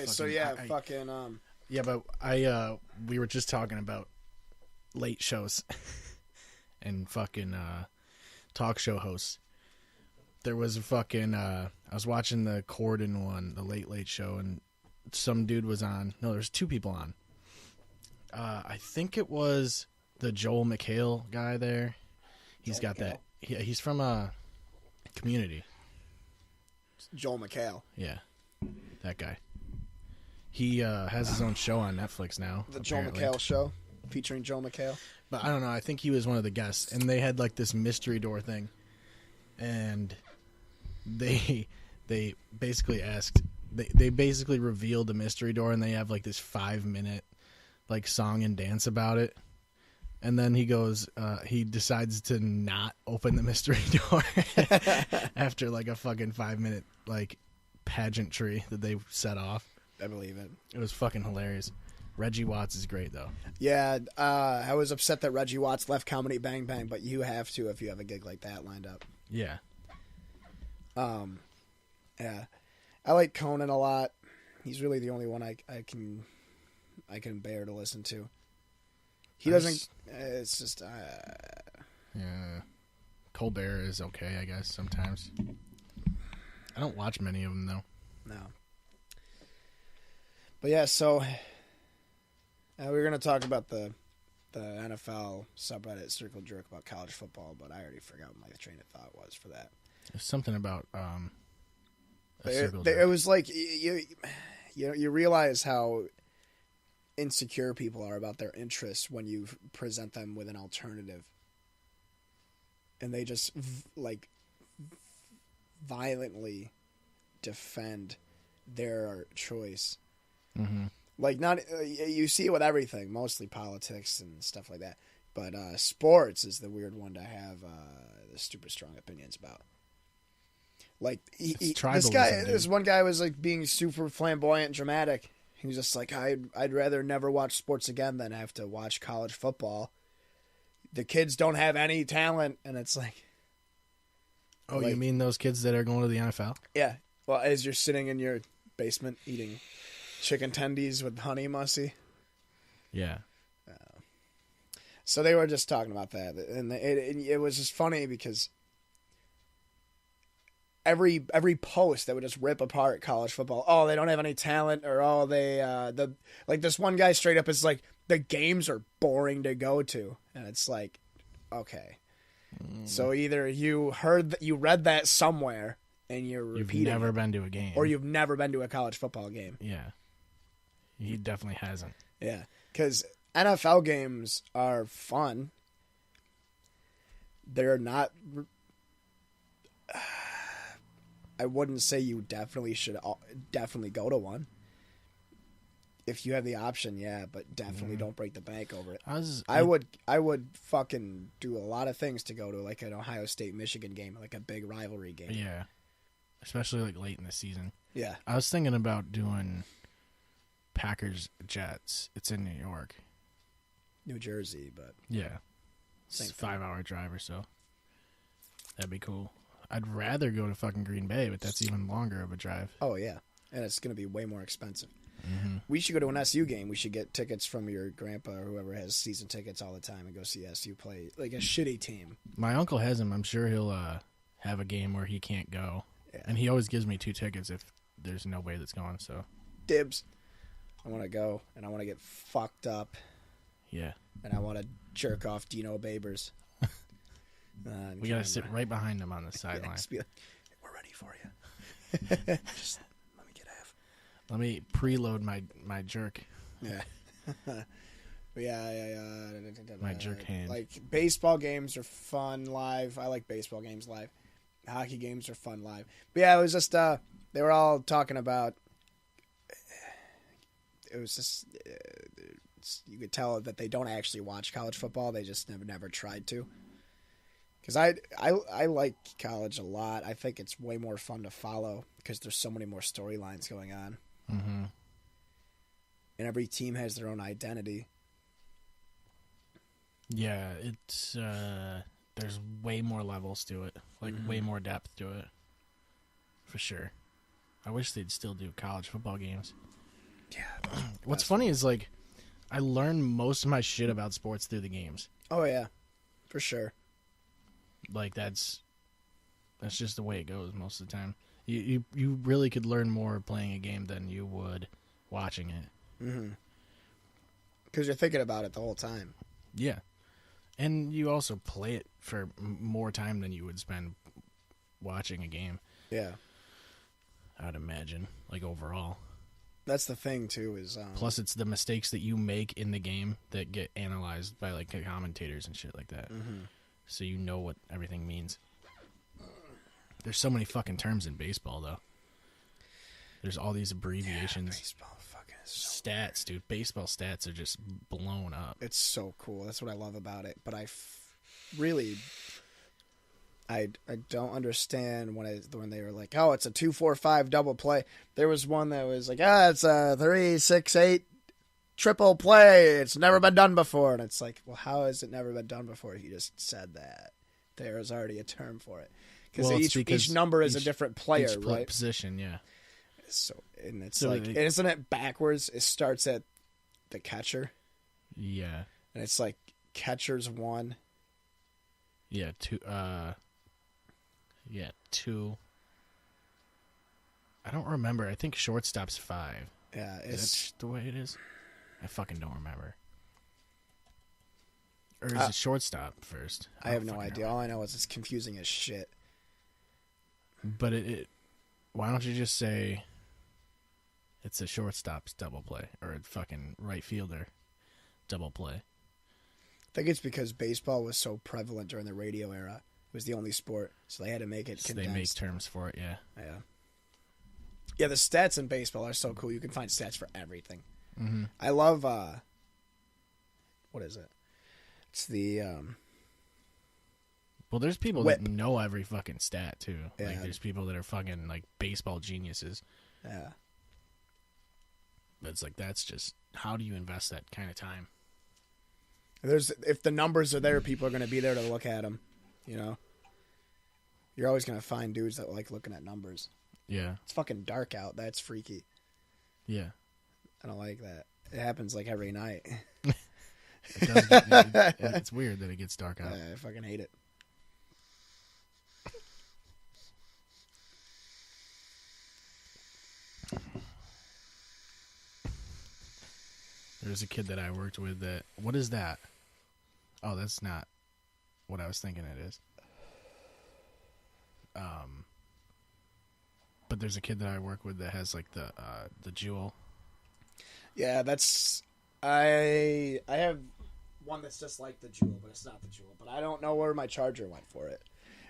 Okay, so fucking. Yeah, but we were just talking about late shows and fucking talk show hosts. There was a fucking I was watching the Corden one, the Late Late Show, and some dude was on. No, there's two people on. I think it was the Joel McHale guy there. He's got that. He's from Community. Joel McHale. Yeah, that guy. He has his own show on Netflix now. The apparently. Joel McHale show, featuring Joel McHale. But I don't know. I think he was one of the guests, and they had like this mystery door thing, and they basically asked. They basically revealed the mystery door, and they have like this 5-minute like song and dance about it. And then he goes, he decides to not open the mystery door after like a fucking 5-minute like pageantry that they set off. I believe it. It was fucking hilarious. Reggie Watts is great though. Yeah, I was upset that Reggie Watts left Comedy Bang Bang, but you have to if you have a gig like that lined up. Yeah. Yeah, I like Conan a lot. He's really the only one I can bear to listen to. He doesn't. It's just. Yeah. Colbert is okay, I guess, sometimes. I don't watch many of them, though. No. But yeah, so. We were going to talk about the NFL subreddit Circle Jerk about college football, but I already forgot what my train of thought was for that. There's something about. It was like. You realize how insecure people are about their interests when you present them with an alternative, and they just violently defend their choice. Mm-hmm. Like, not you see it with everything, mostly politics and stuff like that, but sports is the weird one to have the super strong opinions about. Like this one guy was like being super flamboyant and dramatic. He was just like, I'd rather never watch sports again than have to watch college football. The kids don't have any talent, and it's like... Oh, you mean those kids that are going to the NFL? Yeah. Well, as you're sitting in your basement eating chicken tendies with honey mussy. Yeah. So they were just talking about that, and it was just funny because... Every post that would just rip apart college football. Oh, they don't have any talent, or oh, they like this one guy straight up is like the games are boring to go to, and it's like, okay, so either you read that somewhere and you're repeating. You've never been to a game, or you've never been to a college football game. Yeah, he definitely hasn't. Yeah, because NFL games are fun. They're not. I wouldn't say you definitely should go to one. If you have the option, yeah, but definitely don't break the bank over it. I would fucking do a lot of things to go to like an Ohio State Michigan game, like a big rivalry game. Yeah, especially like late in the season. Yeah, I was thinking about doing Packers Jets. It's in New York, New Jersey, but yeah, it's a 5-hour drive or so. That'd be cool. I'd rather go to fucking Green Bay, but that's even longer of a drive. Oh, yeah. And it's going to be way more expensive. Mm-hmm. We should go to an SU game. We should get tickets from your grandpa or whoever has season tickets all the time and go see SU play like a shitty team. My uncle has them. I'm sure he'll have a game where he can't go. Yeah. And he always gives me 2 tickets if there's no way that's going. So dibs. I want to go, and I want to get fucked up. Yeah. And I want to jerk off Dino Babers. We gotta sit right behind him on the sideline. Yeah, like, we're ready for you. Just let me get half. Let me preload my jerk. Yeah. Yeah. My jerk hand. Like, baseball games are fun live. I like baseball games live. Hockey games are fun live. But yeah, it was just they were all talking about. It was just you could tell that they don't actually watch college football. They just never tried to. Because I like college a lot. I think it's way more fun to follow because there's so many more storylines going on. Mm-hmm. And every team has their own identity. Yeah, it's there's way more levels to it. Like, way more depth to it. For sure. I wish they'd still do college football games. Yeah. What's funny is, like, I learned most of my shit about sports through the games. Oh, yeah. For sure. Like, that's just the way it goes most of the time. You really could learn more playing a game than you would watching it. Mm-hmm. Because you're thinking about it the whole time. Yeah. And you also play it for more time than you would spend watching a game. Yeah. I'd imagine, like, overall. That's the thing, too, is... Plus, it's the mistakes that you make in the game that get analyzed by, like, commentators and shit like that. Mm-hmm. So you know what everything means. There's so many fucking terms in baseball, though. There's all these abbreviations. Yeah, baseball fucking is so stats, dude. Baseball stats are just blown up. It's so cool. That's what I love about it. But I don't understand when they were like, oh, it's a 2-4-5 double play. There was one that was like, it's a 3-6-8 triple play. It's never been done before. And it's like, well, how has it never been done before? You just said that. There is already a term for it. Because each number is a different player, right? Position, yeah. It's like, isn't it backwards? It starts at the catcher. Yeah. And it's like catcher's 1. Yeah, 2. Yeah, 2. I don't remember. I think shortstop's 5. Yeah, is that the way it is? I fucking don't remember. Or is it shortstop first? I have no idea. All I know is it's confusing as shit. But why don't you just say it's a shortstop's double play or a fucking right fielder double play? I think it's because baseball was so prevalent during the radio era. It was the only sport, so they had to make it condensed. They make terms for it, yeah. Yeah. Yeah, the stats in baseball are so cool. You can find stats for everything. Mm-hmm. I love, what is it? It's the, well, there's people whip. that know every fucking stat, too. Yeah. Like, there's people that are fucking, like, baseball geniuses. Yeah. But it's like, that's just, how do you invest that kind of time? If the numbers are there, people are going to be there to look at them, you know? You're always going to find dudes that like looking at numbers. Yeah. It's fucking dark out. That's freaky. Yeah. I don't like that. It happens like every night. It does it's weird that it gets dark out. I fucking hate it. There's a kid that I worked with that... What is that? Oh, that's not what I was thinking it is. But there's a kid that I work with that has, like, the Jewel. Yeah, that's... I have one that's just like the Jewel, but it's not the Jewel. But I don't know where my charger went for it.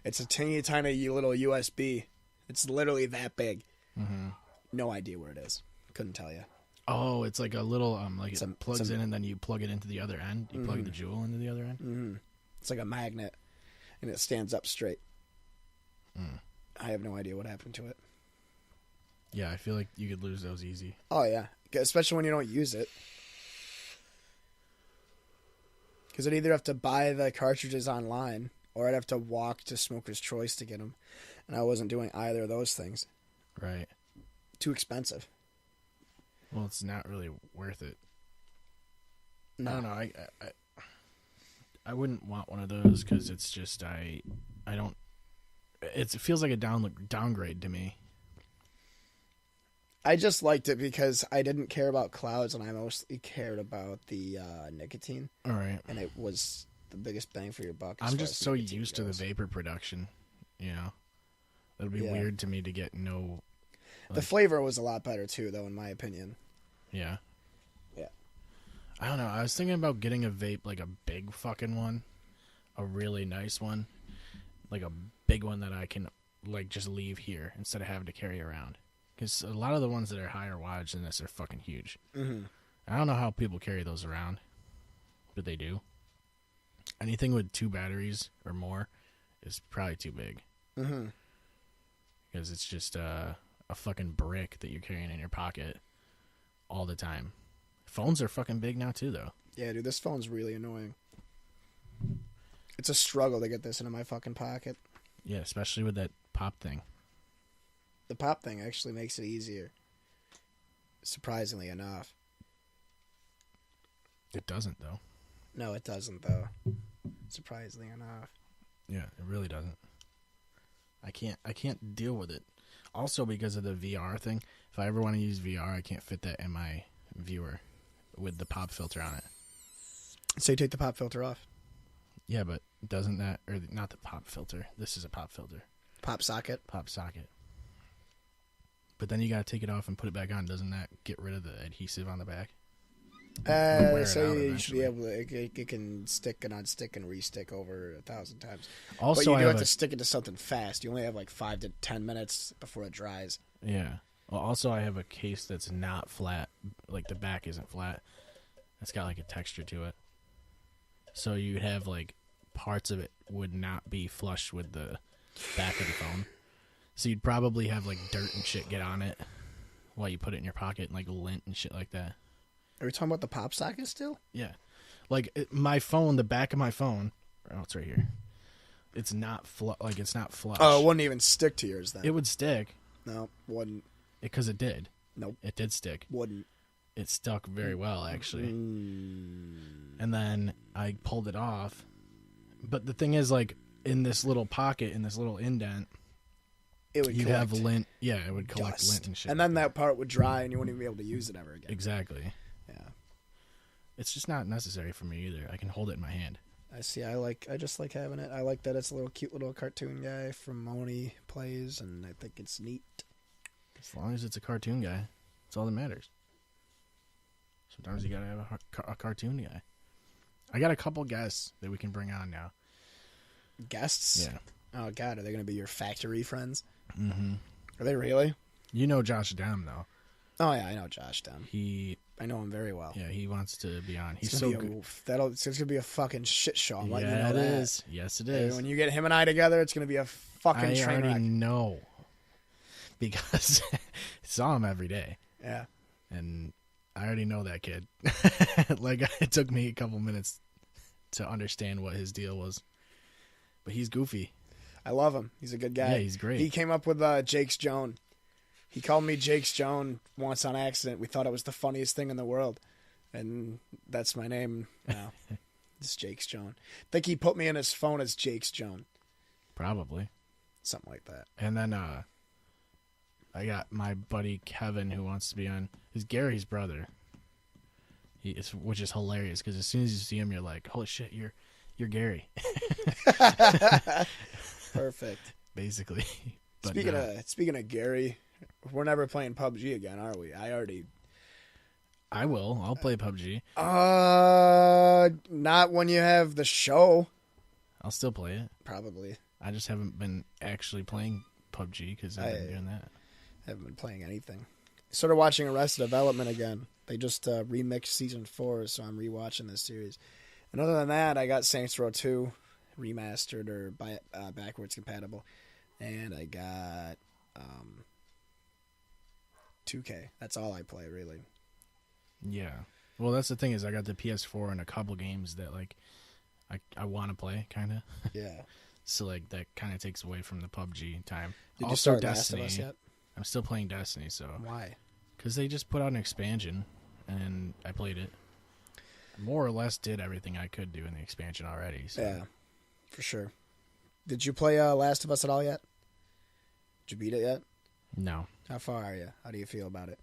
It's a teeny tiny little USB. It's literally that big. Mm-hmm. No idea where it is. Couldn't tell you. Oh, it's like a little it plugs in and then you plug it into the other end. You plug the Jewel into the other end. Mm-hmm. It's like a magnet, and it stands up straight. Mm. I have no idea what happened to it. Yeah, I feel like you could lose those easy. Oh yeah, especially when you don't use it. Because I'd either have to buy the cartridges online, or I'd have to walk to Smoker's Choice to get them, and I wasn't doing either of those things. Right. Too expensive. Well, it's not really worth it. No. I don't know. I wouldn't want one of those because it's just I don't. It feels like a downgrade to me. I just liked it because I didn't care about clouds, and I mostly cared about the nicotine. All right. And it was the biggest bang for your buck. I'm just so used to the vapor production, you know. It'll be weird to me to get no... The flavor was a lot better, too, though, in my opinion. Yeah. Yeah. I don't know. I was thinking about getting a vape, like a big fucking one. A really nice one. Like a big one that I can, like, just leave here instead of having to carry around. Because a lot of the ones that are higher wattage than this are fucking huge. Mm-hmm. I don't know how people carry those around, but they do. Anything with 2 batteries or more is probably too big. Mm-hmm. Because it's just a fucking brick that you're carrying in your pocket all the time. Phones are fucking big now too, though. Yeah, dude, this phone's really annoying. It's a struggle to get this into my fucking pocket. Yeah, especially with that pop thing. The pop thing actually makes it easier. surprisingly enough. It doesn't, though. No, it doesn't, though. Surprisingly enough. Yeah, it really doesn't. I can't deal with it. Also, because of the VR thing, if I ever want to use VR, I can't fit that in my viewer with the pop filter on it. So you take the pop filter off? Yeah, but doesn't that, or not the pop filter, this is a pop filter. Pop socket? Pop socket. But then you got to take it off and put it back on. Doesn't that get rid of the adhesive on the back? So you should be able to, it can stick and unstick and restick over 1,000 times. Also, but you do have to stick it to something fast. You only have like 5 to 10 minutes before it dries. Yeah. Well, also, I have a case that's not flat. Like, the back isn't flat. It's got, like, a texture to it. So you'd have, like, parts of it would not be flush with the back of the phone. So you'd probably have, like, dirt and shit get on it while you put it in your pocket and, like, lint and shit like that. Are we talking about the pop socket still? Yeah. Like, my phone, the back of my phone, oh, it's right here. It's not it's not flush. Oh, it wouldn't even stick to yours then. It would stick. No, wouldn't. Because it did. Nope. It did stick. Wouldn't. It stuck very well, actually. And then I pulled it off. But the thing is, like, in this little pocket, in this little indent, it would you have lint. Yeah, it would collect lint and shit. And then that part would dry and you wouldn't even be able to use it ever again. Exactly. Yeah. It's just not necessary for me either. I can hold it in my hand. I see. I just like having it. I like that it's a little cute little cartoon guy from Moni plays, and I think it's neat. As long as it's a cartoon guy, that's all that matters. Sometimes you gotta have a cartoon guy. I got a couple guests that we can bring on now. Guests? Yeah. Oh, God. Are they going to be your factory friends? Mm-hmm. Are they really? You know Josh Dam, though. Oh, yeah. I know Josh Dam. I know him very well. Yeah, he wants to be on. He's so good. It's going to be a fucking shit show. I'm letting you know it that. is. Yes, it is. When you get him and I together, it's going to be a fucking train wreck. I already know. Because I saw him every day. Yeah. And I already know that kid. Like, it took me a couple minutes to understand what his deal was. But he's goofy. I love him. He's a good guy. Yeah, he's great. He came up with Jake's Joan. He called me Jake's Joan once on accident. We thought it was the funniest thing in the world. And that's my name now. It's Jake's Joan. I think he put me in his phone as Jake's Joan. Probably. Something like that. And then I got my buddy Kevin who wants to be on. He's Gary's brother. Which is hilarious because as soon as you see him, you're like, "Holy shit, you're Gary." Perfect. Basically. But speaking of Gary, we're never playing PUBG again, are we? I will. I'll play PUBG. Not when you have the show. I'll still play it. Probably. I just haven't been actually playing PUBG because I've been doing that. I haven't been playing anything. Started watching Arrested Development again. They just remixed season 4, so I'm rewatching this series. And other than that, I got Saints Row 2 remastered or backwards compatible, and I got 2K. That's all I play, really. Yeah. Well, that's the thing is I got the PS4 and a couple games that like I want to play, kind of. Yeah. So like that kind of takes away from the PUBG time. Did you start Destiny? Last of Us yet? I'm still playing Destiny, so. Why? Because they just put out an expansion, and I played it. More or less did everything I could do in the expansion already. So. Yeah, for sure. Did you play Last of Us at all yet? Did you beat it yet? No. How far are you? How do you feel about it?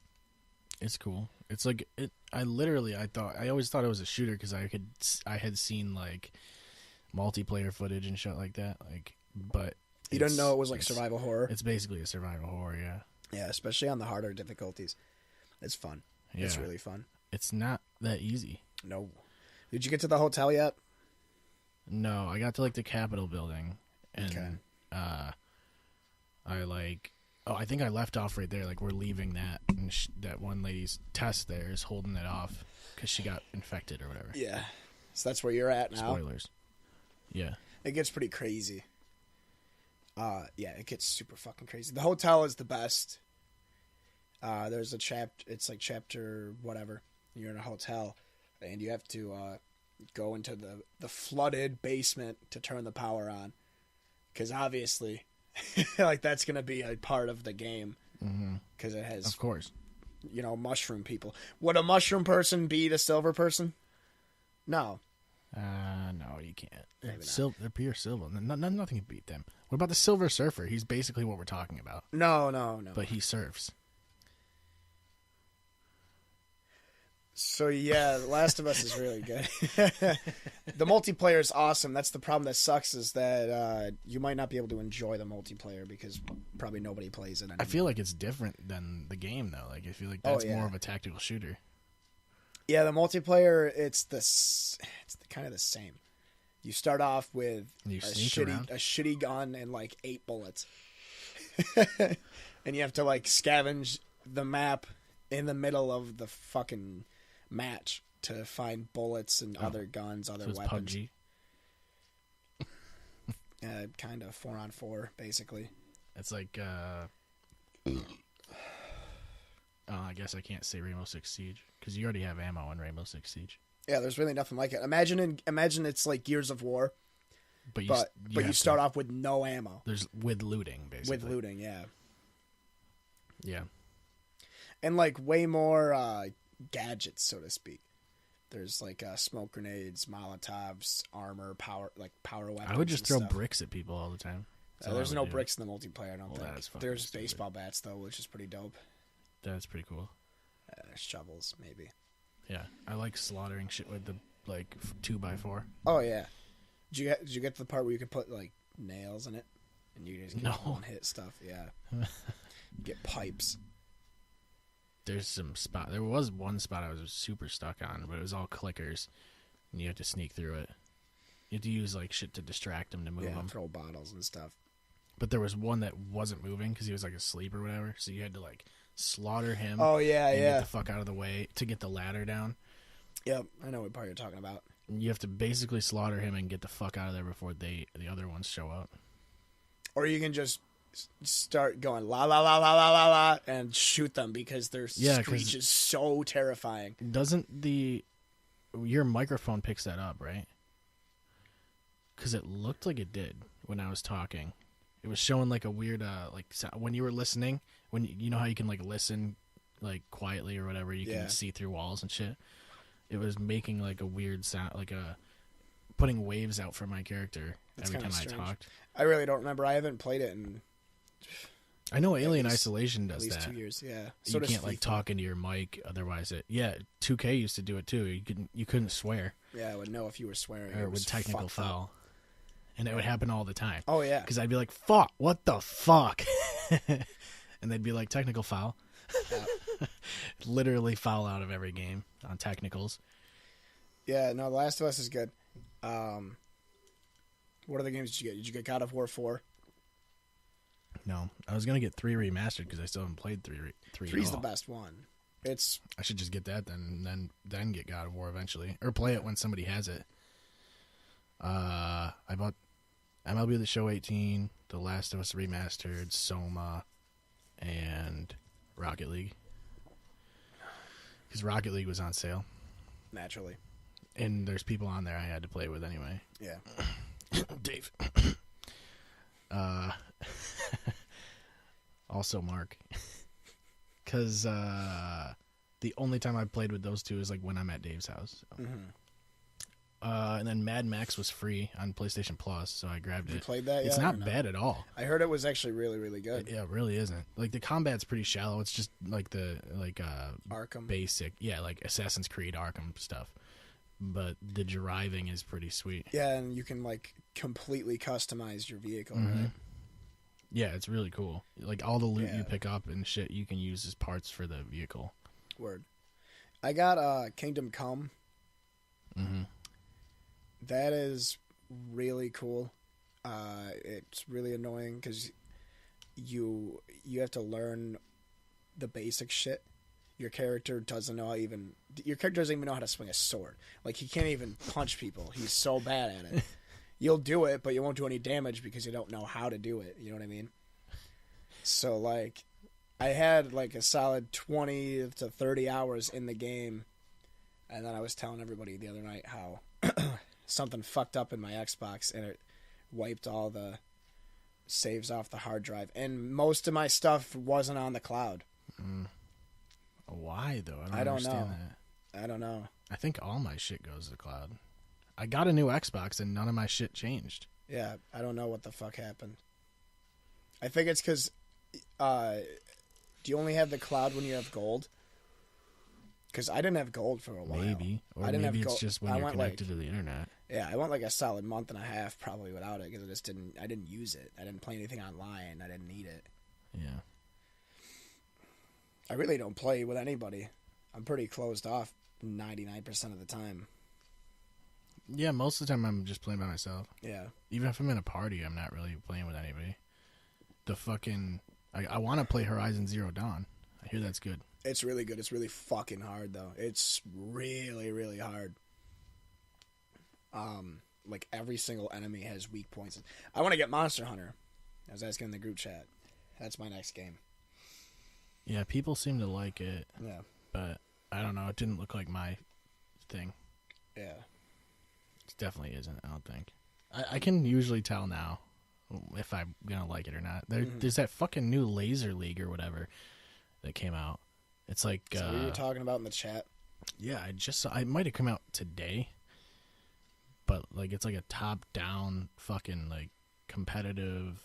It's cool. It's like I always thought it was a shooter because I had seen like multiplayer footage and shit like that. Like, but you didn't know it was like survival horror. It's basically a survival horror, yeah. Yeah, especially on the harder difficulties. It's fun. Yeah. It's really fun. It's not that easy. No. Did you get to the hotel yet? No, I got to like the Capitol building, and I think I left off right there. Like we're leaving that, and that one lady's test there is holding it off because she got infected or whatever. Yeah, so that's where you're at now. Spoilers. Yeah, it gets pretty crazy. Yeah, it gets super fucking crazy. The hotel is the best. There's a it's like chapter whatever. You're in a hotel, and you have to go into the flooded basement to turn the power on, because obviously, like that's gonna be a part of the game. Because it has, of course, mushroom people. Would a mushroom person beat a silver person? No. No, you can't. They're pure silver. Nothing can beat them. What about the Silver Surfer? He's basically what we're talking about. No. But he surfs. So yeah, The Last of Us is really good. The multiplayer is awesome. That's the problem that sucks is that you might not be able to enjoy the multiplayer because probably nobody plays it anymore. I feel like it's different than the game though. Like I feel like that's more of a tactical shooter. Yeah, the multiplayer it's kind of the same. You start off with a shitty gun and like 8 bullets. And you have to like scavenge the map in the middle of the fucking match to find bullets and other guns, other weapons. PUBG. Kind of 4-on-4, basically. It's like, I guess I can't say Rainbow Six Siege because you already have ammo in Rainbow Six Siege. Yeah, there's really nothing like it. Imagine it's like Gears of War, but you start off with no ammo. With looting, basically. With looting, yeah. Yeah. And like way more gadgets, so to speak. There's like smoke grenades, Molotovs, armor, power weapons. I would just throw bricks at people all the time. There's no bricks in the multiplayer, I don't think. There's baseball bats though, which is pretty dope. That's pretty cool. Shovels, maybe. Yeah, I like slaughtering shit with the 2x4. Oh yeah. Did you get to the part where you could put like nails in it, and you just get one hit stuff? Yeah. Get pipes. There was one spot I was super stuck on, but it was all clickers, and you had to sneak through it. You had to use like shit to distract them to move them. Throw bottles and stuff. But there was one that wasn't moving because he was like asleep or whatever, so you had to like slaughter him. Oh yeah, and get the fuck out of the way to get the ladder down. Yep, I know what part you're talking about. You have to basically slaughter him and get the fuck out of there before the other ones show up. Or you can just start going la la la la la la la and shoot them because their screech is so terrifying. Doesn't your microphone picks that up, right? Because it looked like it did when I was talking. It was showing like a weird when you were listening, when you know how you can like listen like quietly or whatever, you can see through walls and shit. It was making like a weird sound, like putting waves out for my character every time I talked. I really don't remember. I haven't played it in. I know Alien Isolation does that. At least 2 years, yeah. So you can't like talk into your mic, otherwise 2K used to do it too. You couldn't swear. Yeah, I would know if you were swearing. Or it would technical foul. And it would happen all the time. Oh yeah. Because I'd be like, "Fuck! What the fuck?" And they'd be like, "Technical foul." Yeah. Literally foul out of every game on technicals. Yeah, no, The Last of Us is good. What other games did you get? Did you get God of War 4? No, I was gonna get 3 remastered because I still haven't played 3. 3's the best one. I should just get that then get God of War eventually, or play it when somebody has it. I bought MLB The Show 18, The Last of Us Remastered, Soma, and Rocket League. Because Rocket League was on sale. Naturally. And there's people on there I had to play with anyway. Yeah. Dave. Also Mark. Because the only time I played with those two is like when I'm at Dave's house. So. Mm-hmm. And then Mad Max was free on PlayStation Plus, so I grabbed it. You played that yet? It's not bad at all. I heard it was actually really, really good. Yeah, it really isn't. Like the combat's pretty shallow. It's just like Arkham basic, like Assassin's Creed Arkham stuff. But the driving is pretty sweet. Yeah, and you can like completely customize your vehicle, mm-hmm. right? Yeah, it's really cool. Like all the loot you pick up and shit, you can use as parts for the vehicle. Word. I got Kingdom Come. Mm-hmm. That is really cool. It's really annoying because you have to learn the basic shit. Your character doesn't even know how to swing a sword. Like he can't even punch people. He's so bad at it. You'll do it, but you won't do any damage because you don't know how to do it. You know what I mean? So like, I had like a solid 20 to 30 hours in the game, and then I was telling everybody the other night how something fucked up in my Xbox and it wiped all the saves off the hard drive, and most of my stuff wasn't on the cloud. Why though? I I don't don't understand know. that. I don't know. I think all my shit goes to the cloud. I got a new Xbox and none of my shit changed. Yeah, I don't know what the fuck happened. I think it's because, do you only have the cloud when you have gold? Because I didn't have gold for a while. Maybe. Or I didn't maybe have it's gold. just when I you're went connected to the internet. Yeah, I went like a solid month and a half probably without it because I didn't use it. I didn't play anything online. I didn't need it. Yeah. I really don't play with anybody. I'm pretty closed off 99% of the time. Yeah, most of the time I'm just playing by myself. Yeah. Even if I'm in a party, I'm not really playing with anybody. I want to play Horizon Zero Dawn. I hear that's good. It's really good. It's really fucking hard, though. It's really, really hard. Like, every single enemy has weak points. I want to get Monster Hunter. I was asking in the group chat. That's my next game. Yeah, people seem to like it. Yeah. But, I don't know. It didn't look like my thing. Yeah. It definitely isn't, I don't think. I can usually tell now if I'm going to like it or not. There's that fucking new Laser League or whatever that came out. It's like... Is that what you were talking about in the chat? Yeah, I just saw... It might have come out today. But, like, it's like a top-down fucking, like, competitive...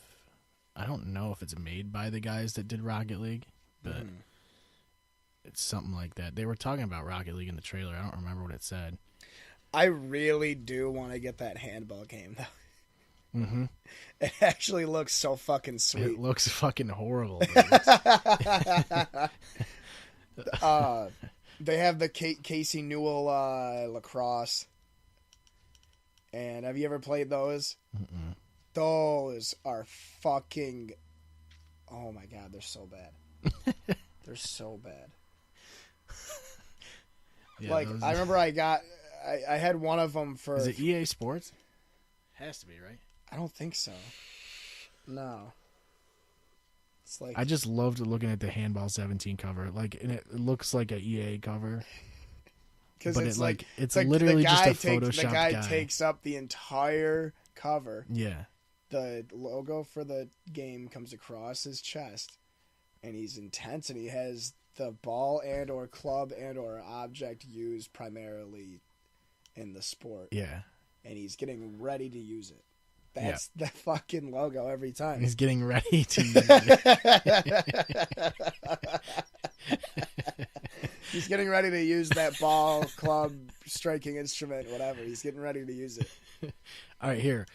I don't know if it's made by the guys that did Rocket League, but it's something like that. They were talking about Rocket League in the trailer. I don't remember what it said. I really do want to get that handball game, though. Mm-hmm. It actually looks so fucking sweet. It looks fucking horrible. They have the Casey Newell lacrosse. And have you ever played those? Mm-mm. Those are fucking... Oh my god, they're so bad. They're so bad. Yeah, like, I remember I had one of them for... Is it EA Sports? Has to be, right? I don't think so. No. It's like... I just loved looking at the Handball 17 cover. Like, and it looks like a EA cover. But it's it's literally just a Photoshopped the guy takes up the entire cover. Yeah. The logo for the game comes across his chest, and he's intense, and he has the ball and or club and or object used primarily in the sport. Yeah. And he's getting ready to use it. That's the fucking logo every time. He's getting ready to use it. He's getting ready to use that ball, club, striking instrument, whatever. He's getting ready to use it. All right, here.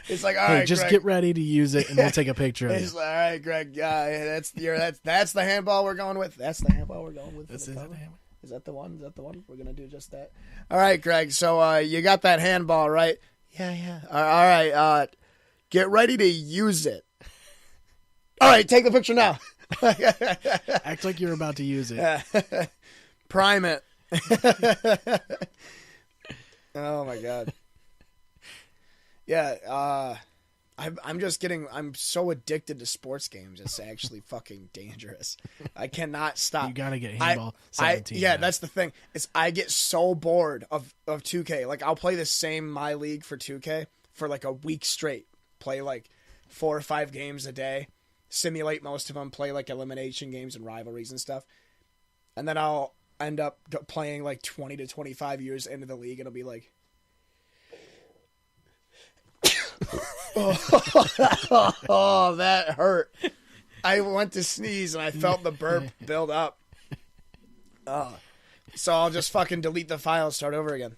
It's like, all right, just Greg, get ready to use it, and we'll take a picture of it. It's like, all right, Greg. That's the handball we're going with. That's the handball we're going with. Is that the one? Is that the one? We're gonna do just that. All right, Greg. So you got that handball, right? Yeah. All right. Get ready to use it. All right, take the picture now. Act like you're about to use it. Prime it. Oh my god. Yeah, I'm so addicted to sports games. It's actually fucking dangerous. I cannot stop. You gotta get Handball 17. Yeah, that's the thing. I get so bored of 2K. Like, I'll play the same My League for 2K for like a week straight. Play like 4 or 5 games a day. Simulate most of them. Play like elimination games and rivalries and stuff. And then I'll end up playing like 20 to 25 years into the league, and it'll be like... oh, that hurt. I went to sneeze and I felt the burp build up. So I'll just fucking delete the file and start over again.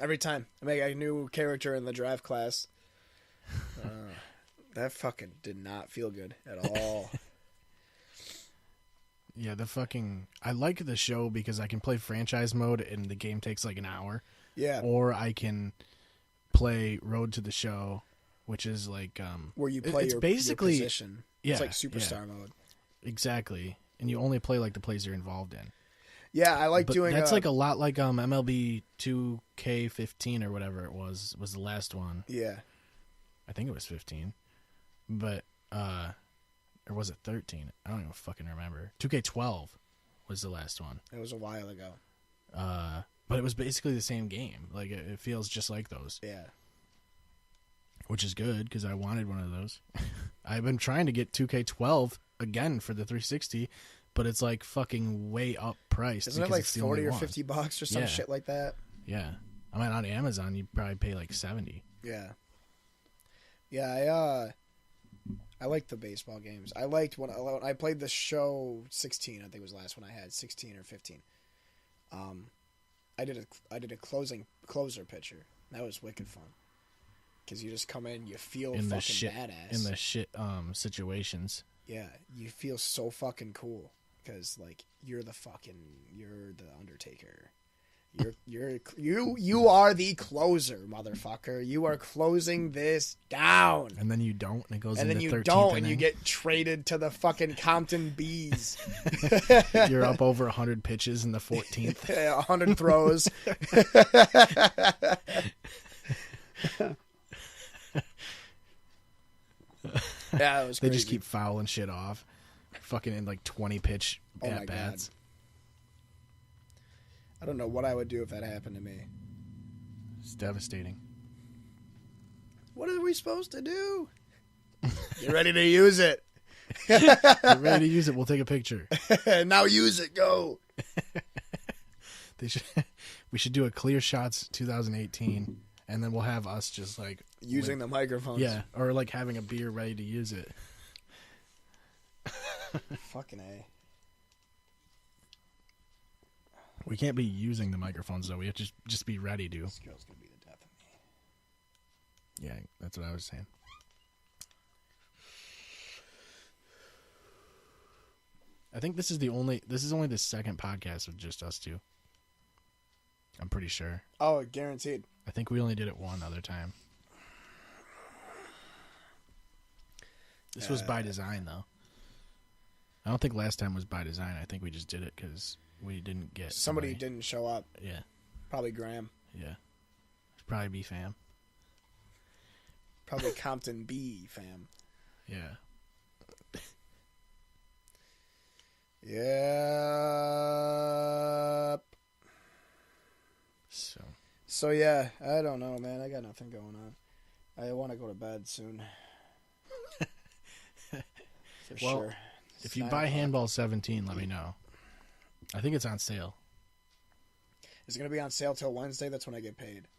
Every time. I make a new character in the draft class. That fucking did not feel good at all. Yeah, I like the show because I can play franchise mode and the game takes like an hour. Yeah. Or I can play Road to the Show, which is like where you play your position. Yeah, it's like superstar mode. Exactly. And you only play like the plays you're involved in. Yeah, I like doing that's like a lot like MLB 2K15 or whatever it was the last one. Yeah. I think it was 15. But or was it 13? I don't even fucking remember. 2K12 was the last one. It was a while ago. But it was basically the same game. Like, it feels just like those. Yeah. Which is good, because I wanted one of those. I've been trying to get 2K12 again for the 360, but it's like fucking way up priced. Isn't it like 40 or $50 or some shit like that? Yeah. I mean, on Amazon, you probably pay like 70. Yeah. Yeah, I liked the baseball games. I liked when I played the show 16, I think it was the last one I had, 16 or 15. I did a closer pitcher. That was wicked fun. Because you just come in, you feel fucking badass. In the shit situations. Yeah, you feel so fucking cool. Because, like, you're the Undertaker. You are the closer, motherfucker. You are closing this down. And then you don't, and it goes. And then you don't, and you get traded to the fucking Compton Bees. You're up over 100 pitches in the 14th. 100 throws. Yeah, it was crazy. They just keep fouling shit off. Fucking in like 20 pitch at bats. I don't know what I would do if that happened to me. It's devastating. What are we supposed to do? Get ready to use it. Get ready to use it. We'll take a picture. Now use it. Go. We should do a Clear Shots 2018, and then we'll have us just like using the microphones. Yeah, or like having a beer ready to use it. Fucking A. We can't be using the microphones, though. We have to just be ready to. This girl's going to be the death of me. Yeah, that's what I was saying. I think this is only the second podcast with just us two. I'm pretty sure. Oh, guaranteed. I think we only did it one other time. This was by design, though. I don't think last time was by design. I think we just did it because we didn't get somebody didn't show up. Yeah. Probably Graham. Yeah. Probably B fam. Probably Compton B fam. Yeah. Yep. So yeah, I don't know, man. I got nothing going on. I want to go to bed soon. For sure. If you buy Handball 17, let me know. I think it's on sale. Is it going to be on sale till Wednesday? That's when I get paid.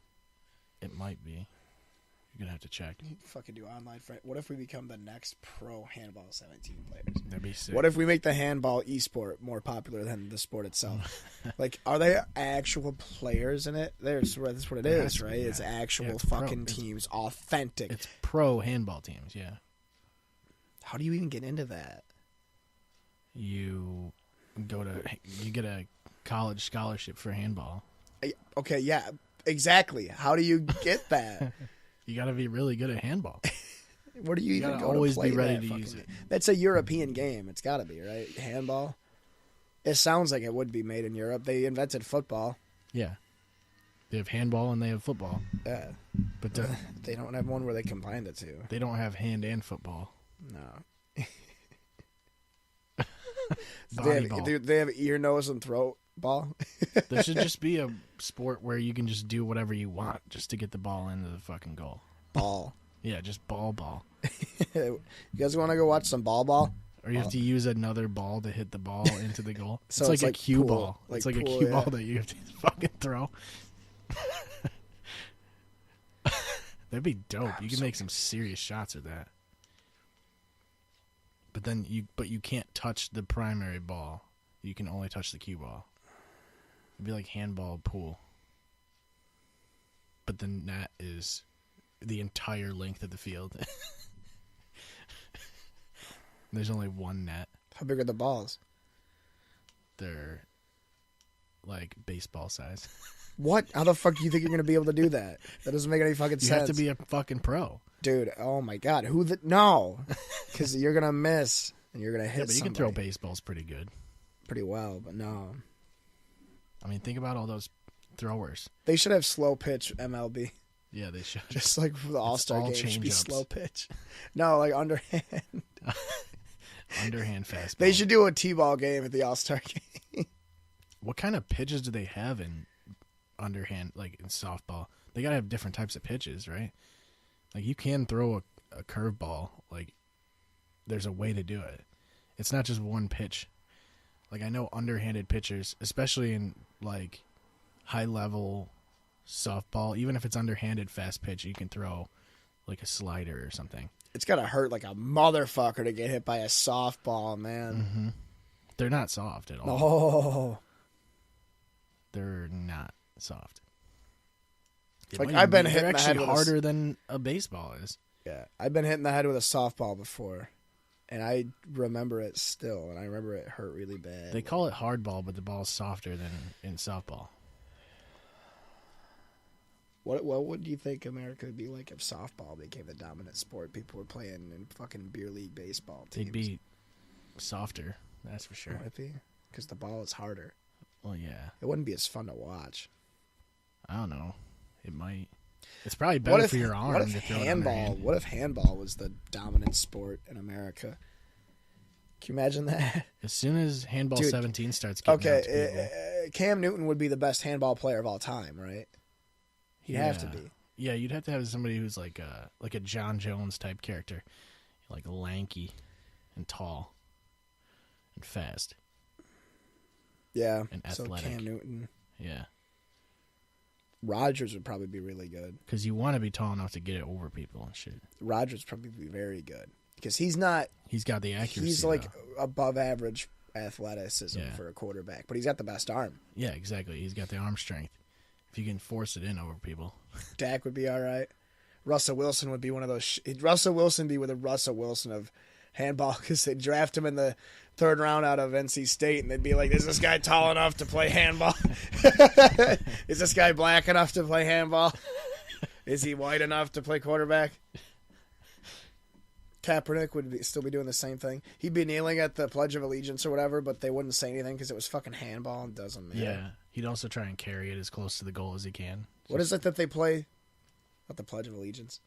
It might be. You're going to have to check. You fucking do online. What if we become the next pro Handball 17 players? That'd be sick. What if we make the handball esport more popular than the sport itself? Like, are they actual players in it? That's what it is, right? It's actual fucking teams. Authentic. It's pro handball teams, yeah. How do you even get into that? You get a college scholarship for handball. Okay, yeah, exactly. How do you get that? You got to be really good at handball. Where do you even go always to play be ready to fucking use it? That's a European game. It's got to be, right? Handball. It sounds like it would be made in Europe. They invented football. Yeah. They have handball and they have football. Yeah. But they don't have one where they combined the two. They don't have hand and football. No. They have ear, nose, and throat ball. There should just be a sport where you can just do whatever you want just to get the ball into the fucking goal. Ball. Yeah, just ball. You guys want to go watch some ball? Or you have to use another ball to hit the ball into the goal. So it's like a cue pool. ball. It's like a cue ball that you have to fucking throw. That'd be dope. You can make some serious shots with that. But you can't touch the primary ball. You can only touch the cue ball. It'd be like handball pool. But the net is the entire length of the field. There's only one net. How big are the balls? They're like baseball size. What? How the fuck do you think you're going to be able to do that? That doesn't make any fucking sense. You have to be a fucking pro. Dude, oh my God. No. Because you're going to miss and you're going to hit but you somebody. can throw baseballs pretty good. Pretty well, but no. I mean, think about all those throwers. They should have slow pitch MLB. Yeah, they should. Just like the All-Star game should be slow pitch. No, like underhand. Underhand fastball. They should do a T-ball game at the All-Star game. What kind of pitches do they have in underhand, like in softball? They got to have different types of pitches, right? Like you can throw a curveball. Like there's a way to do it. It's not just one pitch. Like, I know underhanded pitchers, especially in, like, high-level softball, even if it's underhanded fast pitch, you can throw, like, a slider or something. It's got to hurt like a motherfucker to get hit by a softball, man. Mm-hmm. They're not soft at all. No. They're not soft. Like, I've been hit in the head with harder than a baseball is. Yeah, I've been hit in the head with a softball before, and I remember it still, and I remember it hurt really bad. They call it hardball, but the ball's softer than in softball. What would you think America would be like if softball became the dominant sport? People were playing in fucking beer league baseball teams. They'd be softer, that's for sure. Would it be? Because the ball is harder. Well, yeah. It wouldn't be as fun to watch. I don't know. It might. It's probably better for your arm what if to throw handball? What if handball was the dominant sport in America? Can you imagine that? As soon as handball 17 starts getting out to people. Cam Newton would be the best handball player of all time, right? He'd have to be. Yeah, you'd have to have somebody who's like a John Jones type character, like lanky and tall and fast. Yeah, and athletic. So Cam Newton. Yeah. Rodgers would probably be really good. Because you want to be tall enough to get it over people and shit. Rodgers would probably be very good. Because he's not... He's got the accuracy, he's like above average athleticism for a quarterback. But he's got the best arm. Yeah, exactly. He's got the arm strength. If you can force it in over people. Dak would be all right. Russell Wilson would be one of those... Russell Wilson be with a Russell Wilson of handball because they'd draft him in the third round out of NC State and they'd be like, is this guy tall enough to play handball? Is this guy black enough to play handball? Is he white enough to play quarterback? Kaepernick would still be doing the same thing. He'd be kneeling at the Pledge of Allegiance or whatever, but they wouldn't say anything because it was fucking handball and doesn't matter. Yeah, he'd also try and carry it as close to the goal as he can. What is it that they play? Not the Pledge of Allegiance.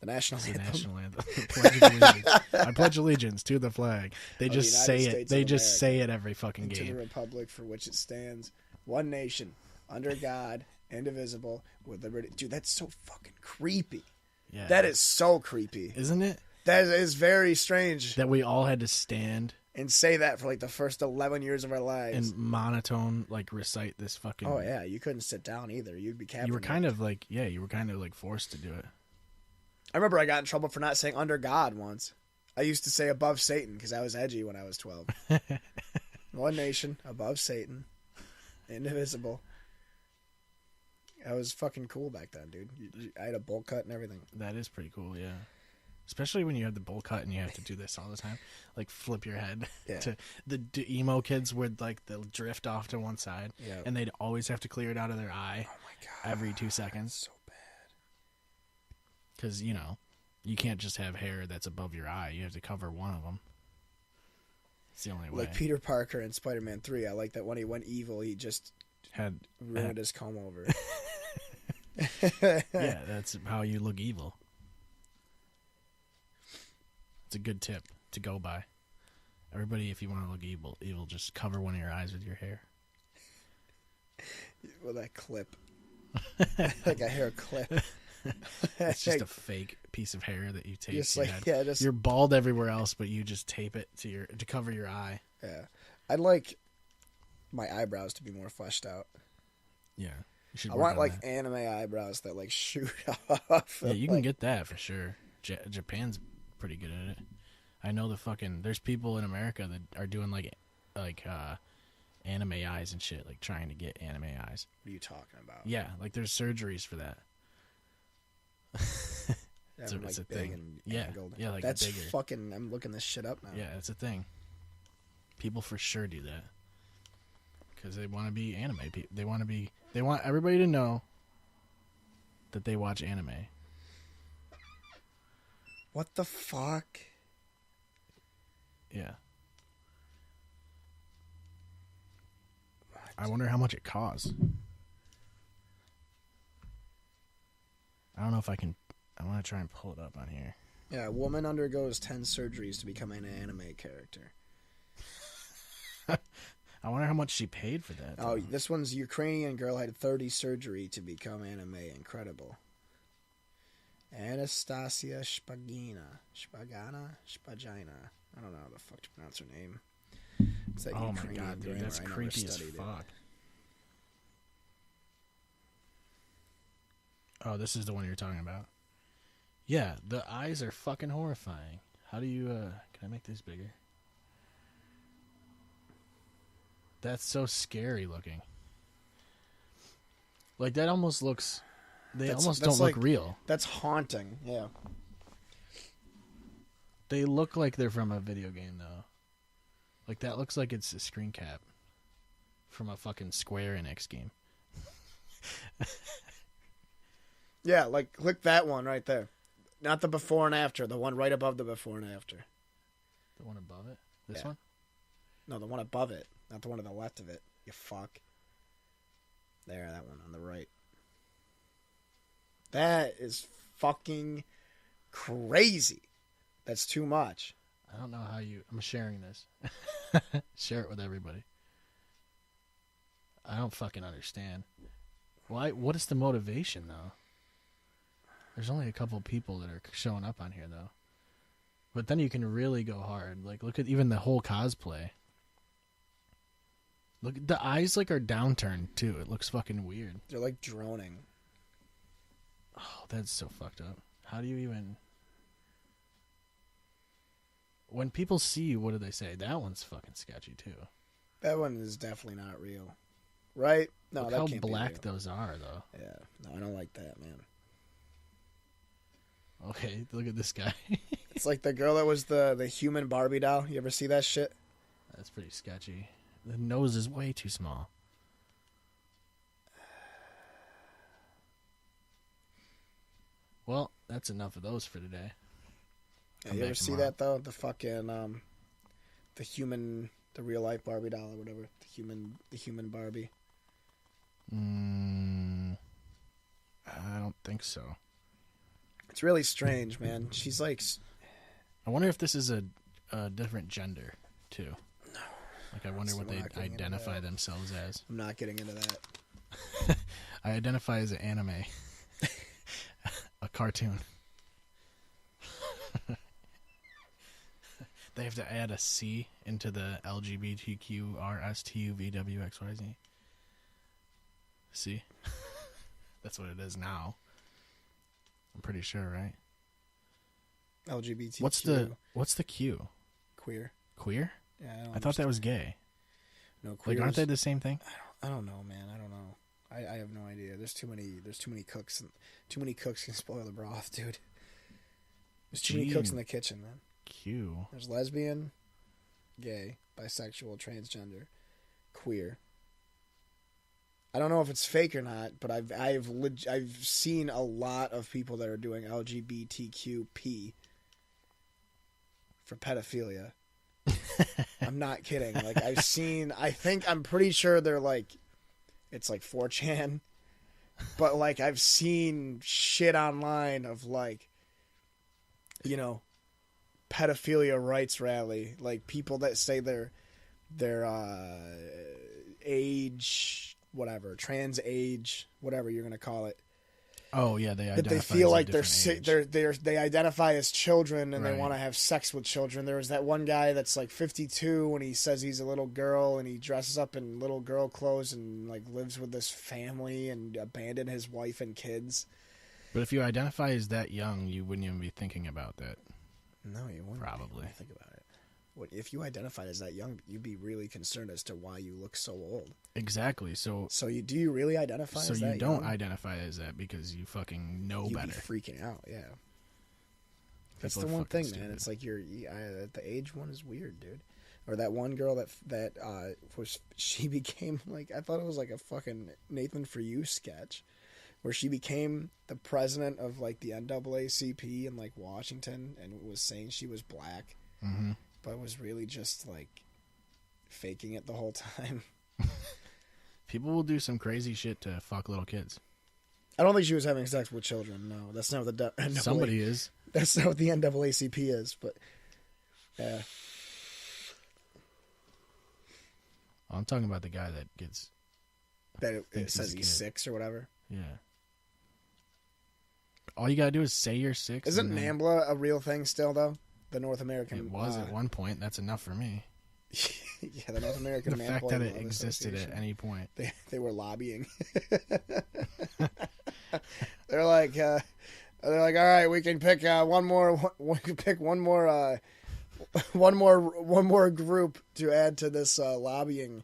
The national anthem. The national anthem. Pledge of Allegiance. I pledge allegiance to the flag. They just say it. They just say it every fucking game. To the republic for which it stands, one nation, under God, indivisible, with liberty. Dude, that's so fucking creepy. Yeah, that is so creepy, isn't it? That is very strange. That we all had to stand and say that for like the first 11 years of our lives. And monotone, like recite this fucking... Oh, yeah. You couldn't sit down either. You'd be captured. You were kind of like, you were kind of like forced to do it. I remember I got in trouble for not saying under God once. I used to say above Satan because I was edgy when I was 12. One nation, above Satan, indivisible. I was fucking cool back then, dude. I had a bowl cut and everything. That is pretty cool, yeah. Especially when you have the bowl cut and you have to do this all the time. Like, flip your head. Yeah. To the emo kids would, like, they'll drift off to one side. Yeah. And they'd always have to clear it out of their eye. Oh, my God. Every 2 seconds. So bad. Because, you can't just have hair that's above your eye. You have to cover one of them. It's the only way. Like Peter Parker in Spider-Man 3. I like that when he went evil, he just ruined his comb over. Yeah, that's how you look evil. It's a good tip to go by. Everybody, if you want to look evil, just cover one of your eyes with your hair. With that clip. Like a hair clip. It's just a fake piece of hair that you tape to your head. Yeah, you're bald everywhere else, but you just tape it to cover your eye. Yeah. I'd like my eyebrows to be more fleshed out. Yeah. I want like anime eyebrows that like shoot off. Yeah, you can get that for sure. Japan's pretty good at it. I know there's people in America that are doing like anime eyes and shit, like trying to get anime eyes. What are you talking about? Yeah, like there's surgeries for that. It's a thing. And angled. Yeah, like that's bigger. Fucking. I'm looking this shit up now. Yeah, it's a thing. People for sure do that because they want to be anime people. They want everybody to know that they watch anime. What the fuck? Yeah. What? I wonder how much it costs. I don't know if I can... I want to try and pull it up on here. Yeah, a woman undergoes 10 surgeries to become an anime character. I wonder how much she paid for that. Oh, this one's Ukrainian girl had 30 surgery to become anime. Incredible. Anastasia Spagina. I don't know how the fuck to pronounce her name. It's that Oh my Ukrainian god, dude, grammar. that's I never creepy as studied it. fuck. Oh, this is the one you're talking about. Yeah, the eyes are fucking horrifying. How do you, can I make this bigger? That's so scary looking. Like, that almost looks, they almost don't look real. That's haunting, yeah. They look like they're from a video game, though. Like, that looks like it's a screen cap from a fucking Square Enix game. Yeah, like, click that one right there. Not the before and after, the one right above the before and after. The one above it? This Yeah. one? No, the one above it, not the one to the left of it, you fuck. There, that one on the right. That is fucking crazy. That's too much. I don't know how you... I'm sharing this. Share it with everybody. I don't fucking understand. Why? What is the motivation, though? There's only a couple people that are showing up on here, though. But then you can really go hard. Like, look at even the whole cosplay. Look, the eyes, like, are downturned, too. It looks fucking weird. They're like droning. Oh, that's so fucked up. How do you even... When people see you, what do they say? That one's fucking sketchy, too. That one is definitely not real. Right? No, Look that how can't black be real. those are, though. Yeah. No, I don't like that, man. Okay, look at this guy. It's like the girl that was the human Barbie doll. You ever see that shit? That's pretty sketchy. The nose is way too small. Well, that's enough of those for today. Yeah, you ever see that though? The fucking the real life Barbie doll or whatever. The human Barbie. I don't think so. It's really strange, man. She's like... I wonder if this is a different gender, too. No. Like, I wonder what they identify themselves as. I'm not getting into that. I identify as an anime. A cartoon. They have to add a C into the LGBTQRSTUVWXYZ. See? That's what it is now. I'm pretty sure, right? LGBTQ. What's the Q? Queer. Queer? Yeah, I thought that was gay. No, queer. Like, aren't they the same thing? I don't know, man. I don't know. I have no idea. There's too many cooks. Too many cooks can spoil the broth, dude. There's too many cooks in the kitchen, man. Q. There's lesbian, gay, bisexual, transgender, queer. I don't know if it's fake or not, but I've seen a lot of people that are doing LGBTQP for pedophilia. I'm not kidding. Like I'm pretty sure they're like, it's like 4chan, but like I've seen shit online of like, you know, pedophilia rights rally, like people that say they're age, whatever, trans age, whatever you're gonna call it. Oh yeah, they identify. They feel like they're they identify as children and right. They want to have sex with children. There was that one guy that's like 52 and he says he's a little girl and he dresses up in little girl clothes and like lives with this family and abandoned his wife and kids. But if you identify as that young, you wouldn't even be thinking about that. No, you wouldn't. Probably think about it. What if you identified as that young? You'd be really concerned as to why you look so old. Exactly. So do you really identify? So as you that don't young? identify as that because you fucking know You'd better. Be freaking out, yeah. That's People the are one thing, fucking man. stupid. It's like the age one is weird, dude. Or that one girl she became like, I thought it was like a fucking Nathan For You sketch, where she became the president of like the NAACP in like Washington and was saying she was black, but was really just like faking it the whole time. People will do some crazy shit to fuck little kids. I don't think she was having sex with children. No, that's not what the NAACP. Somebody is. That's not what the NAACP is. But yeah, I'm talking about the guy that gets. that it Thinks says he's a he's kid. 6 or whatever. Yeah. All you gotta do is say you're 6. Isn't and then- NAMBLA a real thing still though? The North American. It was at one point. That's enough for me. Yeah, the North American The Man fact Polo that it Love existed at Association. any point. They were lobbying. They're like, all right, we can pick one more. We can pick one more group to add to this lobbying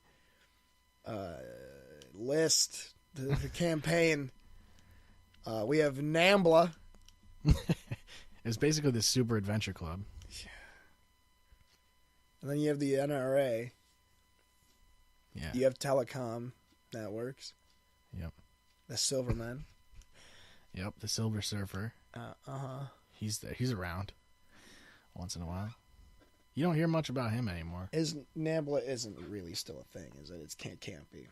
list. The campaign. We have NAMBLA. It's basically the Super Adventure Club. And then you have the NRA. Yeah. You have Telecom Networks. Yep. The Silvermen. Yep. The Silver Surfer. He's there. He's around once in a while. You don't hear much about him anymore. NAMBLA isn't really still a thing, is it? It can't be.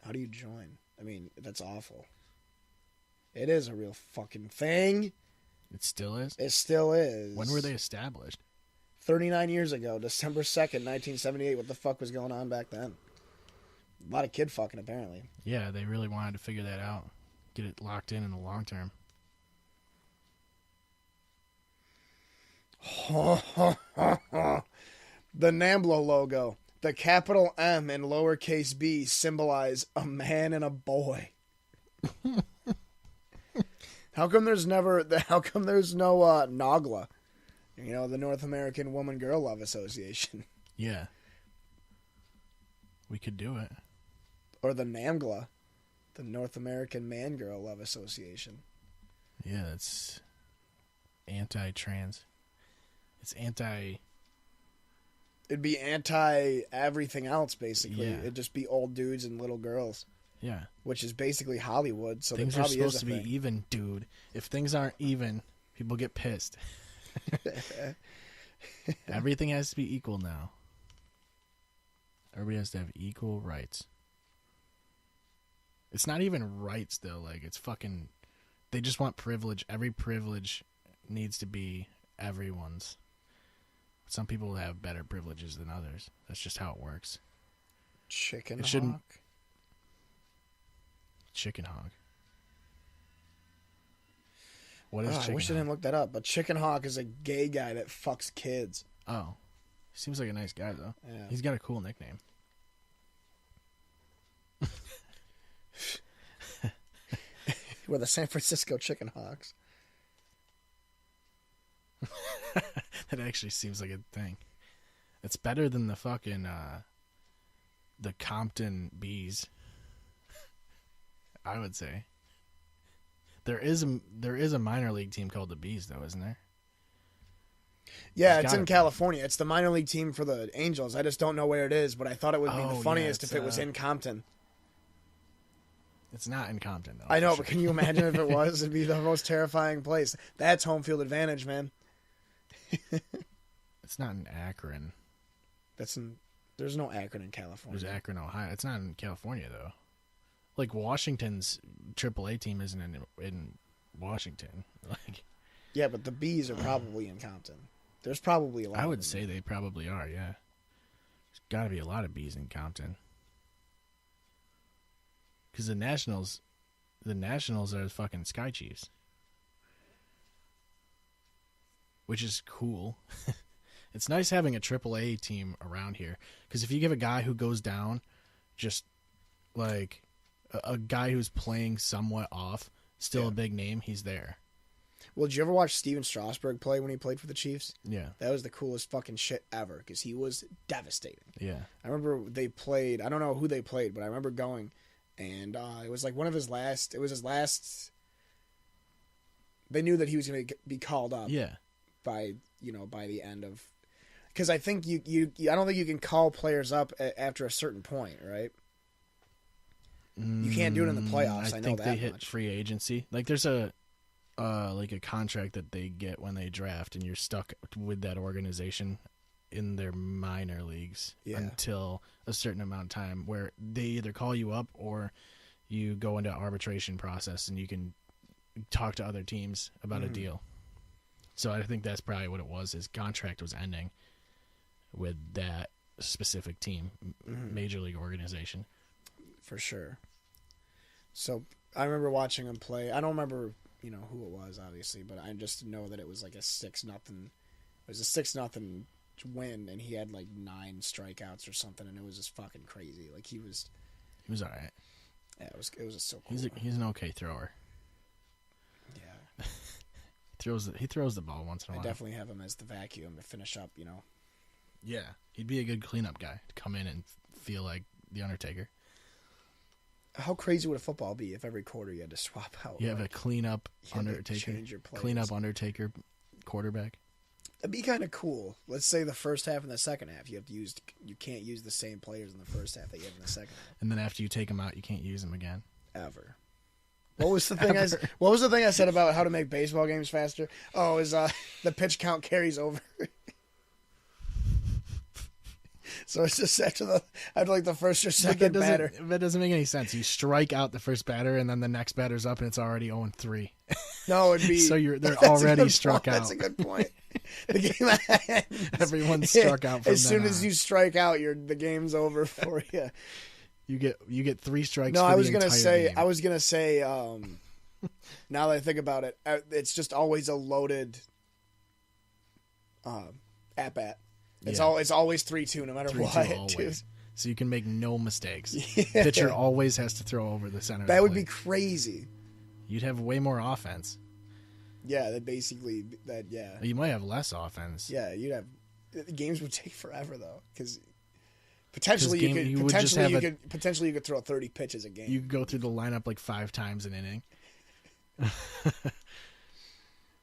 How do you join? I mean, that's awful. It is a real fucking thing. It still is? It still is. When were they established? 39 years ago, December 2nd, 1978. What the fuck was going on back then? A lot of kid fucking, apparently. Yeah, they really wanted to figure that out. Get it locked in the long term. The NAMBLA logo. The capital M and lowercase b symbolize a man and a boy. How come there's no NOGLA? You know, the North American Woman Girl Love Association. Yeah. We could do it. Or the NAMGLA, the North American Man Girl Love Association. Yeah, that's anti-trans. It's anti... It'd be anti-everything else, basically. Yeah. It'd just be old dudes and little girls. Yeah. Which is basically Hollywood, so things there are probably supposed is to a be thing. even, dude. If things aren't even, people get pissed. Everything has to be equal now. Everybody has to have equal rights. It's not even rights, though. Like, it's fucking... They just want privilege. Every privilege needs to be everyone's. Some people have better privileges than others. That's just how it works. Chicken It shouldn't- hawk? Chicken hog. What is chicken I wish I hog? didn't look that up, but Chicken Hawk is a gay guy that fucks kids. Oh. Seems like a nice guy, though. Yeah. He's got a cool nickname. We're the San Francisco Chicken Hawks. That actually seems like a thing. It's better than the fucking the Compton Bees. I would say. There is a minor league team called the Bees, though, isn't there? Yeah, There's it's gotta in be. California. It's the minor league team for the Angels. I just don't know where it is, but I thought it would be Oh, the yeah, funniest it's, if it was in Compton. It's not in Compton, though. I know, for but sure. can you imagine if it was? It'd be the most terrifying place. That's home field advantage, man. It's not in Akron. There's no Akron in California. There's Akron, Ohio. It's not in California, though. Like, Washington's AAA team isn't in Washington. Like, Yeah, but the Bees are probably in Compton. There's probably a lot. I of would them. say they probably are, yeah. There's got to be a lot of Bees in Compton. Because the Nationals are the fucking Sky Chiefs. Which is cool. It's nice having a AAA team around here. Because if you give a guy who goes down, just like a guy who's playing somewhat off, still a big name, he's there. Well, did you ever watch Steven Strasburg play when he played for the Chiefs? Yeah. That was the coolest fucking shit ever because he was devastating. Yeah. I remember they played. I don't know who they played, but I remember going, and it was like one of his last. It was his last. They knew that he was going to be called up. Yeah. By the end of, because I think I don't think you can call players up after a certain point, right? You can't do it in the playoffs. I know think that they hit much. free agency. Like there's a contract that they get when they draft, and you're stuck with that organization in their minor leagues until a certain amount of time, where they either call you up or you go into arbitration process, and you can talk to other teams about a deal. So I think that's probably what it was. His contract was ending with that specific team, major league organization. For sure. So I remember watching him play. I don't remember, who it was, obviously, but I just know that it was like a 6-0. It was a 6-0 win, and he had like 9 strikeouts or something, and it was just fucking crazy. Like he was all right. Yeah, it was just so cool. He's an okay thrower. Yeah, he throws the ball once in a while. I definitely have him as the vacuum to finish up. Yeah, he'd be a good cleanup guy to come in and feel like the Undertaker. How crazy would a football be if every quarter you had to swap out? You have a cleanup Undertaker, Undertaker quarterback. That'd be kind of cool. Let's say the first half and the second half, you can't use the same players in the first half that you have in the second half. And then after you take them out, you can't use them again. Ever. What was the thing? What was the thing I said about how to make baseball games faster? Oh, is the pitch count carries over. So it's just after the first or second batter. That doesn't make any sense. You strike out the first batter, and then the next batter's up, and it's already 0-3. No, it'd be so they're already struck out. That's a good point. The game everyone's struck out. From as soon as you strike out, the game's over for you. You get 3 strikes. No, for I was the gonna entire say. game. I was gonna say. Now that I think about it, it's just always a loaded at bat. It's always 3-2 no matter what. Dude. So you can make no mistakes. Yeah. Pitcher always has to throw over the center. That would be crazy. You'd have way more offense. Yeah, yeah. You might have less offense. Yeah, games would take forever though, because potentially you could throw 30 pitches a game. You could go through the lineup like 5 times an inning.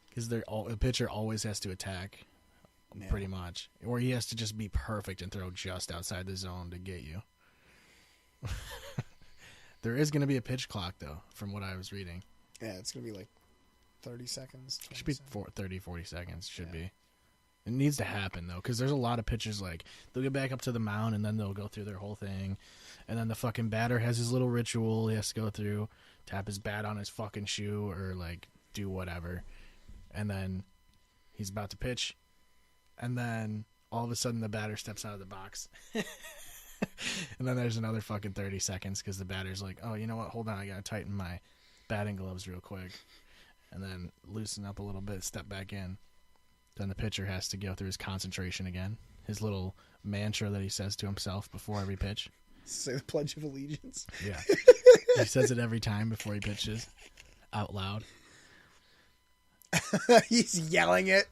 Because the pitcher always has to attack. Yeah. Pretty much. Or he has to just be perfect and throw just outside the zone to get you. There is going to be a pitch clock, though, from what I was reading. Yeah, it's going to be like 30 seconds. It should be 30, 40 seconds. Should be. It needs to happen, though, because there's a lot of pitchers, like, they'll get back up to the mound, and then they'll go through their whole thing. And then the fucking batter has his little ritual he has to go through, tap his bat on his fucking shoe, or, like, do whatever. And then he's about to pitch. And then all of a sudden the batter steps out of the box. And then there's another fucking 30 seconds because the batter's like, oh, you know what? Hold on. I got to tighten my batting gloves real quick. And then loosen up a little bit, step back in. Then the pitcher has to go through his concentration again. His little mantra that he says to himself before every pitch. Say the Pledge of Allegiance. Yeah. He says it every time before he pitches out loud. He's yelling it.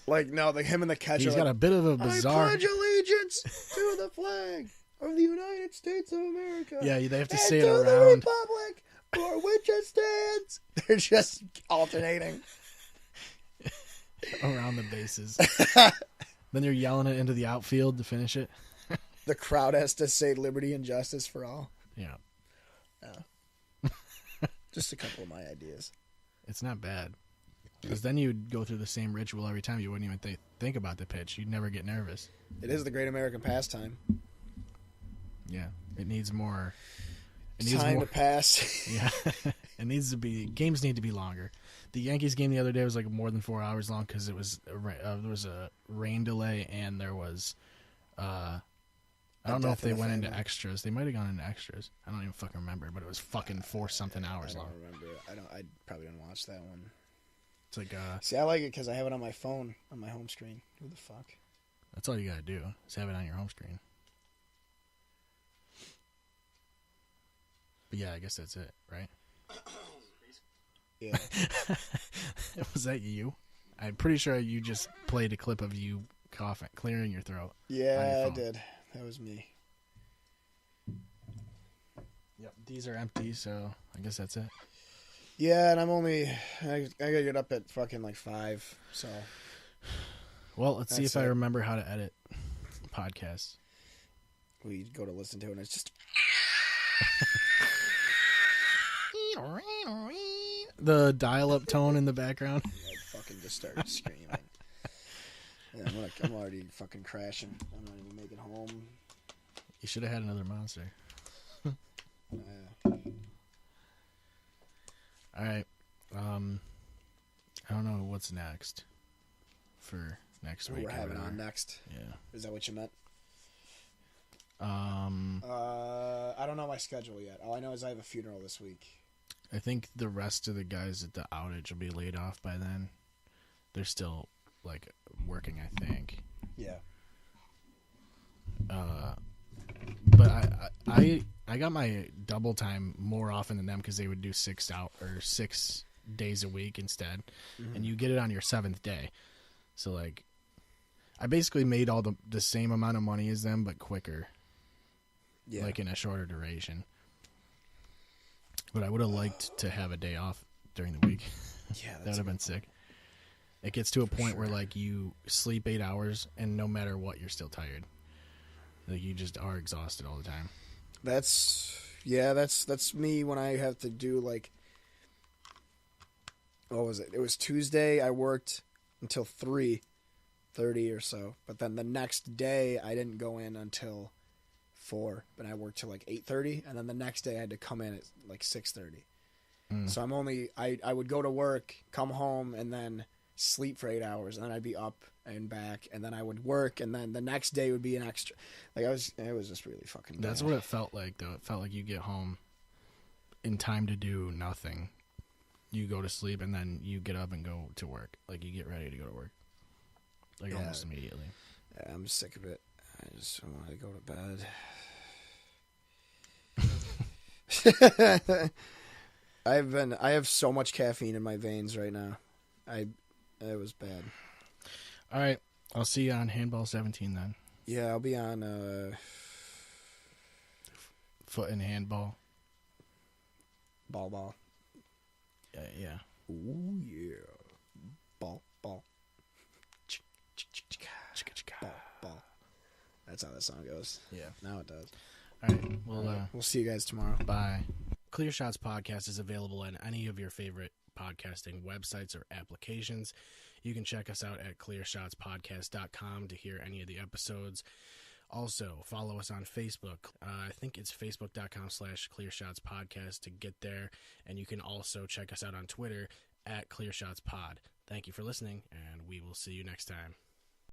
Like, no, him and the catcher. He's got a bit of a bizarre. I pledge allegiance to the flag of the United States of America. Yeah, they have to and say it to around. The Republic for which it stands. They're just alternating around the bases. Then you're yelling it into the outfield to finish it. The crowd has to say liberty and justice for all. Yeah. Just a couple of my ideas. It's not bad. Because then you'd go through the same ritual every time. You wouldn't even think about the pitch. You'd never get nervous. It is the great American pastime. Yeah. It needs more. Time to pass. Yeah. It needs to be. Games need to be longer. The Yankees game the other day was like more than 4 hours long because there was a rain delay and there was. I don't know if they went into extras. They might have gone into extras. I don't even fucking remember, but it was fucking 4-something hours long. I don't remember. I probably didn't watch that one. It's like see, I like it because I have it on my phone on my home screen. Who the fuck? That's all you gotta do is have it on your home screen. But yeah, I guess that's it, right? Yeah. Was that you? I'm pretty sure you just played a clip of you coughing, clearing your throat. Yeah, I did. That was me. Yep, these are empty, so I guess that's it. Yeah, and I gotta get up at fucking like 5, so. Well, let's see if I remember how to edit podcasts. We go to listen to it and it's just. The dial-up tone in the background. I fucking just started screaming. Yeah, I'm already fucking crashing. I'm not even making home. You should have had another monster. All right. I don't know what's next for next week. We're having on next. Yeah. Is that what you meant? I don't know my schedule yet. All I know is I have a funeral this week. I think the rest of the guys at the outage will be laid off by then. They're still like working, I think. Yeah. But I got my double time more often than them because they would do 6 days a week instead, and you get it on your 7th day. So like, I basically made all the same amount of money as them, but quicker. Yeah. Like in a shorter duration. But I would have liked to have a day off during the week. Yeah, that would have been sick. It gets to a point where like you sleep 8 hours, and no matter what, you're still tired. Like you just are exhausted all the time. That's me when I have to do like, what was it? It was Tuesday. I worked until 3:30 or so, but then the next day I didn't go in until 4, but I worked till like 8:30, and then the next day I had to come in at like 6:30. So I would go to work, come home, and then sleep for 8 hours, and then I'd be up and back, and then I would work, and then the next day would be an extra. Like it was just really fucking bad. That's what it felt like, though. It felt like you get home in time to do nothing. You go to sleep, and then you get up and go to work. Like you get ready to go to work, like almost immediately. Yeah, I'm sick of it. I just want to go to bed. I have so much caffeine in my veins right now. It was bad. All right, I'll see you on Handball 17 then. Yeah, I'll be on Foot and Handball. Ball. Yeah. Ooh yeah. Ball. Ball. That's how that song goes. Yeah. Now it does. All right. Well, we'll see you guys tomorrow. Bye. Clear Shots Podcast is available on any of your favorite podcasting websites or applications. You can check us out at clearshotspodcast.com to hear any of the episodes. Also, follow us on Facebook. I think it's facebook.com/clearshotspodcast to get there. And you can also check us out on Twitter at clearshotspod. Thank you for listening, and we will see you next time.